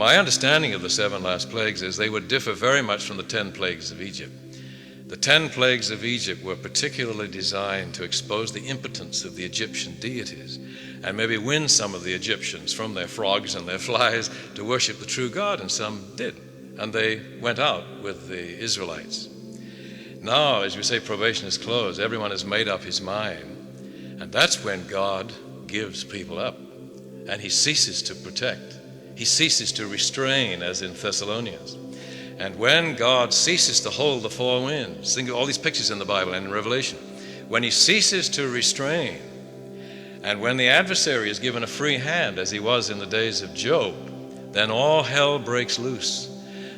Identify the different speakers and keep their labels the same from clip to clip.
Speaker 1: my understanding of the 7 last plagues is they would differ very much from the 10 plagues of Egypt. The 10 plagues of Egypt were particularly designed to expose the impotence of the Egyptian deities and maybe win some of the Egyptians from their frogs and their flies to worship the true God, and some did. And they went out with the Israelites. Now, as we say, probation is closed. Everyone has made up his mind. And that's when God gives people up. And he ceases to protect. He ceases to restrain, as in Thessalonians. And when God ceases to hold the 4 winds, think of all these pictures in the Bible and in Revelation, when he ceases to restrain, and when the adversary is given a free hand, as he was in the days of Job, then all hell breaks loose.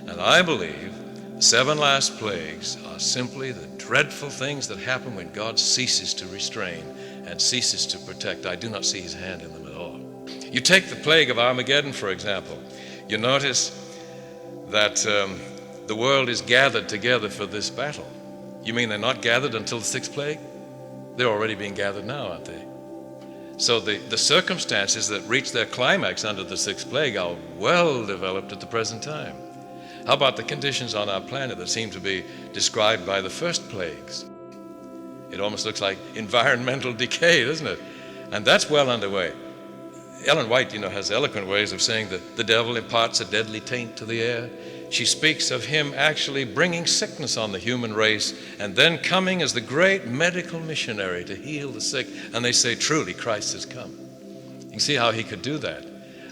Speaker 1: And I believe the 7 last plagues are simply the dreadful things that happen when God ceases to restrain and ceases to protect. I do not see his hand in them at all. You take the plague of Armageddon, for example. You notice that the world is gathered together for this battle. You mean they're not gathered until the 6th plague? They're already being gathered now, aren't they? So the circumstances that reach their climax under the 6th plague are well developed at the present time. How about the conditions on our planet that seem to be described by the first plagues? It almost looks like environmental decay, doesn't it? And that's well underway. Ellen White, has eloquent ways of saying that the devil imparts a deadly taint to the air. She speaks of him actually bringing sickness on the human race and then coming as the great medical missionary to heal the sick. And they say, truly, Christ has come. You can see how he could do that.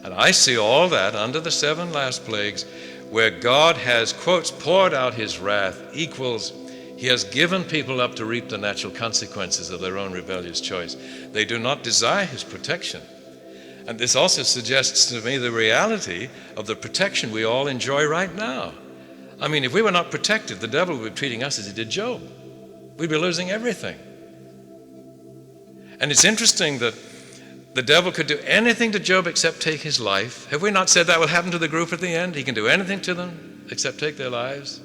Speaker 1: And I see all that under the 7 last plagues, where God has, quotes, poured out his wrath, equals he has given people up to reap the natural consequences of their own rebellious choice. They do not desire his protection. And this also suggests to me the reality of the protection we all enjoy right now. I mean, if we were not protected, the devil would be treating us as he did Job. We'd be losing everything. And it's interesting that the devil could do anything to Job except take his life. Have we not said that will happen to the group at the end? He can do anything to them except take their lives.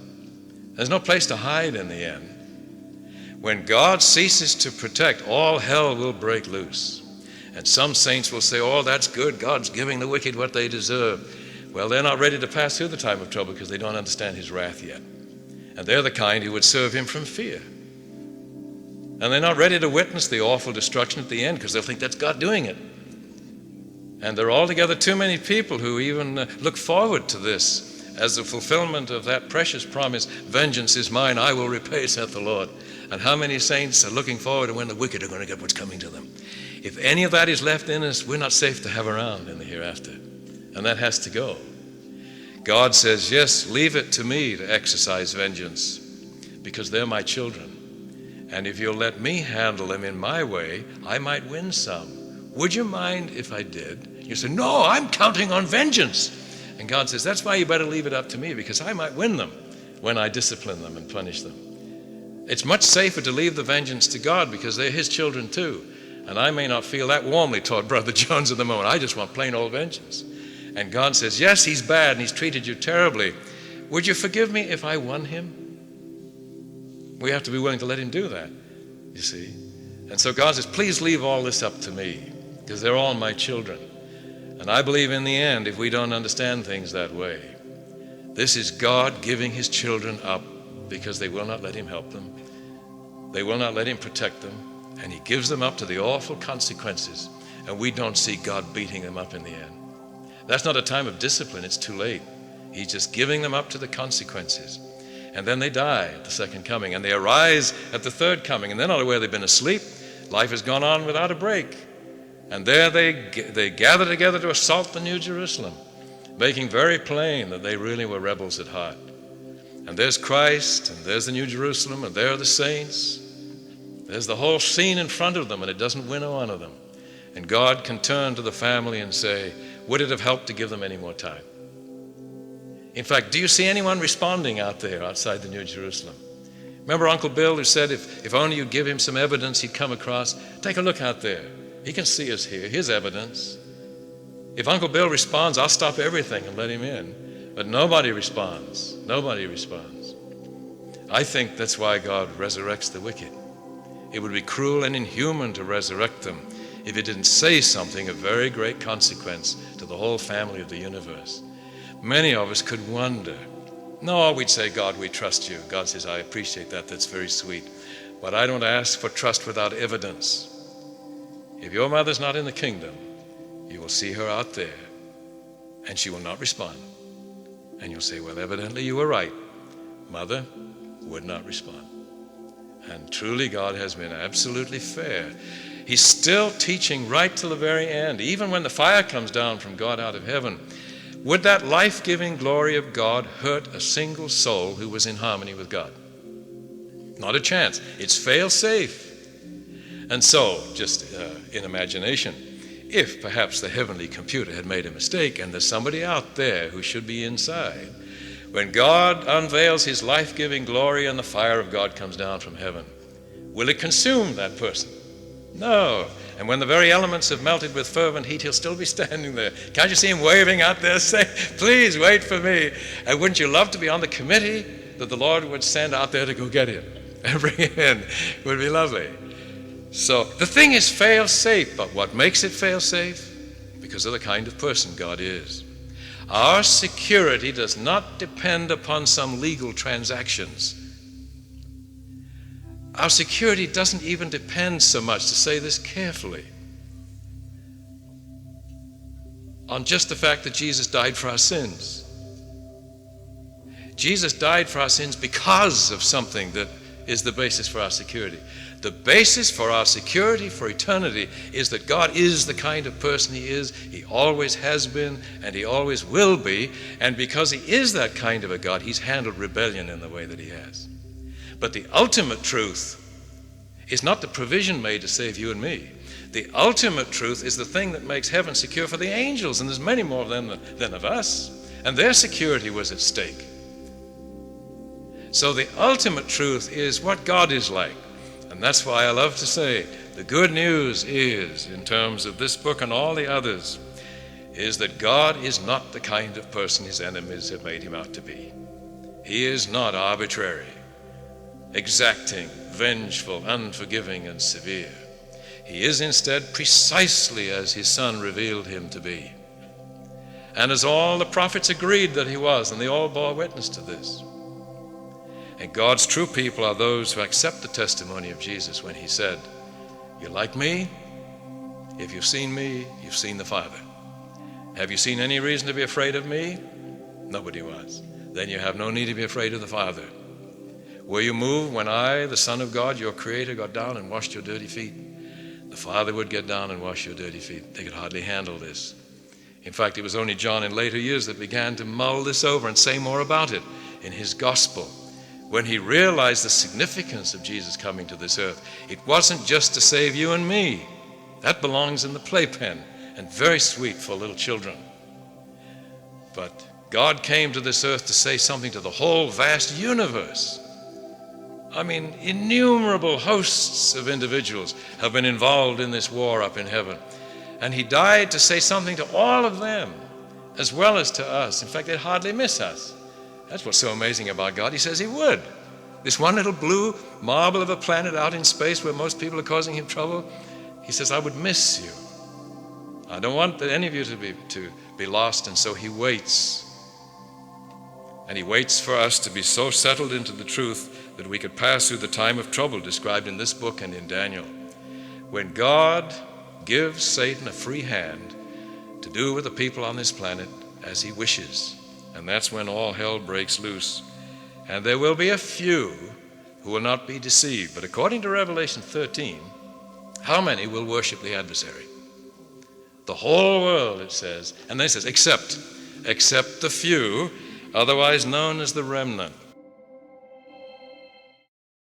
Speaker 1: There's no place to hide in the end. When God ceases to protect, all hell will break loose. And some saints will say, oh, that's good. God's giving the wicked what they deserve. Well, they're not ready to pass through the time of trouble because they don't understand his wrath yet. And they're the kind who would serve him from fear. And they're not ready to witness the awful destruction at the end because they'll think that's God doing it. And there are altogether too many people who even look forward to this as the fulfillment of that precious promise, vengeance is mine, I will repay, saith the Lord. And how many saints are looking forward to when the wicked are going to get what's coming to them? If any of that is left in us, we're not safe to have around in the hereafter. And that has to go. God says, yes, leave it to me to exercise vengeance because they're my children. And if you'll let me handle them in my way, I might win some. Would you mind if I did? You say, no, I'm counting on vengeance. And God says, that's why you better leave it up to me because I might win them when I discipline them and punish them. It's much safer to leave the vengeance to God because they're his children too. And I may not feel that warmly toward Brother Jones at the moment. I just want plain old vengeance. And God says, yes, he's bad and he's treated you terribly. Would you forgive me if I won him? We have to be willing to let him do that, you see. And so God says, please leave all this up to me because they're all my children. And I believe in the end, if we don't understand things that way, this is God giving his children up because they will not let him help them. They will not let him protect them. And he gives them up to the awful consequences. And we don't see God beating them up in the end. That's not a time of discipline. It's too late. He's just giving them up to the consequences. And then they die at the second coming. And they arise at the third coming. And they're not aware they've been asleep. Life has gone on without a break. And there they gather together to assault the New Jerusalem, making very plain that they really were rebels at heart. And there's Christ, and there's the New Jerusalem, and there are the saints. There's the whole scene in front of them, and it doesn't win one of them. And God can turn to the family and say, would it have helped to give them any more time? In fact, do you see anyone responding out there outside the New Jerusalem? Remember Uncle Bill who said if only you'd give him some evidence he'd come across? Take a look out there. He can see us here. Here's evidence. If Uncle Bill responds, I'll stop everything and let him in. But nobody responds. Nobody responds. I think that's why God resurrects the wicked. It would be cruel and inhuman to resurrect them if it didn't say something of very great consequence to the whole family of the universe. many of us could wonder. No, we'd say, God, we trust you. God says, I appreciate that. That's very sweet. But I don't ask for trust without evidence. If your mother's not in the kingdom, you will see her out there, and she will not respond. And you'll say, well, evidently you were right. Mother would not respond. And truly, God has been absolutely fair. He's still teaching right till the very end. Even when the fire comes down from God out of heaven, would that life-giving glory of God hurt a single soul who was in harmony with God? Not a chance. It's fail-safe. And so, just in imagination, if perhaps the heavenly computer had made a mistake and there's somebody out there who should be inside, when God unveils his life-giving glory and the fire of God comes down from heaven, will it consume that person? No. And when the very elements have melted with fervent heat, he'll still be standing there. Can't you see him waving out there saying, please wait for me? And wouldn't you love to be on the committee that the Lord would send out there to go get him and bring him in? It would be lovely. So the thing is fail-safe, but what makes it fail-safe? Because of the kind of person God is. Our security does not depend upon some legal transactions. Our security doesn't even depend so much, to say this carefully, on just the fact that Jesus died for our sins. Jesus died for our sins because of something that is the basis for our security. The basis for our security for eternity is that God is the kind of person he is. He always has been, and he always will be. And because he is that kind of a God, he's handled rebellion in the way that he has. But the ultimate truth is not the provision made to save you and me. The ultimate truth is the thing that makes heaven secure for the angels, and there's many more of them than of us. And their security was at stake. So the ultimate truth is what God is like. And that's why I love to say the good news is, in terms of this book and all the others, is that God is not the kind of person his enemies have made him out to be. He is not arbitrary, exacting, vengeful, unforgiving, and severe. He is instead precisely as his Son revealed him to be. And as all the prophets agreed that he was, and they all bore witness to this. And God's true people are those who accept the testimony of Jesus when he said, you like me? If you've seen me, you've seen the Father. Have you seen any reason to be afraid of me? Nobody was. Then you have no need to be afraid of the Father. Were you moved when I, the Son of God, your Creator, got down and washed your dirty feet? The Father would get down and wash your dirty feet. They could hardly handle this. In fact, it was only John in later years that began to mull this over and say more about it in his gospel. When he realized the significance of Jesus coming to this earth, it wasn't just to save you and me. That belongs in the playpen and very sweet for little children. But God came to this earth to say something to the whole vast universe. I mean, innumerable hosts of individuals have been involved in this war up in heaven. And he died to say something to all of them, as well as to us. In fact, they'd hardly miss us. That's what's so amazing about God. He says he would. This one little blue marble of a planet out in space where most people are causing him trouble, he says, I would miss you. I don't want any of you to be lost, and so he waits. And he waits for us to be so settled into the truth that we could pass through the time of trouble described in this book and in Daniel. When God gives Satan a free hand to do with the people on this planet as he wishes. And that's when all hell breaks loose. And there will be a few who will not be deceived. But according to Revelation 13, how many will worship the adversary? The whole world, it says. And then it says, except the few, otherwise known as the remnant.